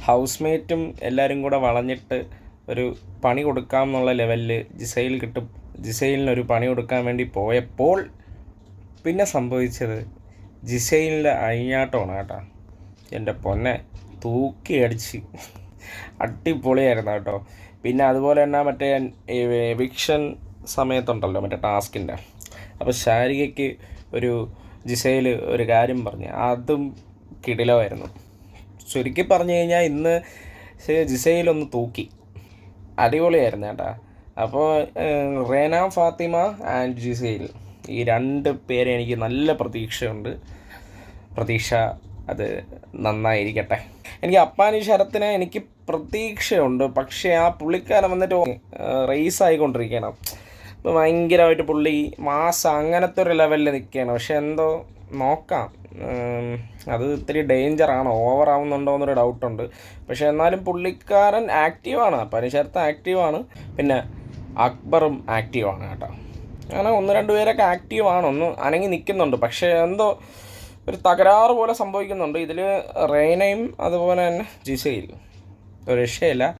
House മേറ്റും എല്ലാവരും കൂടെ വളഞ്ഞിട്ട് ഒരു പണി കൊടുക്കാം എന്നുള്ള ലെവലിൽ ജിസൈലിനൊരു പണി കൊടുക്കാൻ വേണ്ടി പോയപ്പോൾ പിന്നെ സംഭവിച്ചത് ജിസൈലിൻ്റെ അഴിഞ്ഞാട്ടമാണ് കേട്ടോ. എൻ്റെ പൊന്നെ തൂക്കി അടിച്ച് അടിപൊളിയായിരുന്നു കേട്ടോ. പിന്നെ അതുപോലെ തന്നെ മറ്റേ എവിക്ഷൻ സമയത്തുണ്ടല്ലോ മറ്റേ ടാസ്കിൻ്റെ, അപ്പോൾ ശാരികയ്ക്ക് ജിസൈൽ ഒരു കാര്യം പറഞ്ഞ് അതും കിടിലമായിരുന്നു. ചുരുക്കി പറഞ്ഞു കഴിഞ്ഞാൽ ഇന്ന് ജിസൈലൊന്ന് തൂക്കി അടിപൊളിയായിരുന്നു കേട്ടോ. അപ്പോൾ റേന ഫാത്തിമ ആൻഡ് ജിസൈൽ ഈ 2 പേരെ എനിക്ക് നല്ല പ്രതീക്ഷ അത് നന്നായിരിക്കട്ടെ. എനിക്ക് അപ്പാനി ശരത്തിനെ എനിക്ക് പ്രതീക്ഷയുണ്ട്, പക്ഷേ ആ പുള്ളിക്കാരൻ വന്നിട്ട് റേസ് ആയിക്കൊണ്ടിരിക്കണം. ഇപ്പോൾ ഭയങ്കരമായിട്ട് പുള്ളി അങ്ങനത്തെ ഒരു ലെവലിൽ നിൽക്കുകയാണ്. പക്ഷെ എന്തോ നോക്കാം, അത് ഇത്തിരി ഡേഞ്ചറാണ്, ഓവറാവുന്നുണ്ടോ എന്നൊരു ഡൗട്ടുണ്ട്. പക്ഷെ എന്നാലും പുള്ളിക്കാരൻ ആക്റ്റീവാണ്, അപ്പാനി ശരത്ത് ആക്റ്റീവാണ്, പിന്നെ അക്ബറും ആക്റ്റീവാണ് കേട്ടോ. അങ്ങനെ 1-2 പേരൊക്കെ ആക്റ്റീവാണ്, ഒന്ന് അനങ്ങി നിൽക്കുന്നുണ്ട്. പക്ഷേ എന്തോ ഒരു തകരാറ് പോലെ സംഭവിക്കുന്നുണ്ട് ഇതിൽ. റെയ്നയും അതുപോലെ തന്നെ ജിസൈൽ ഒരു രക്ഷയില്ല.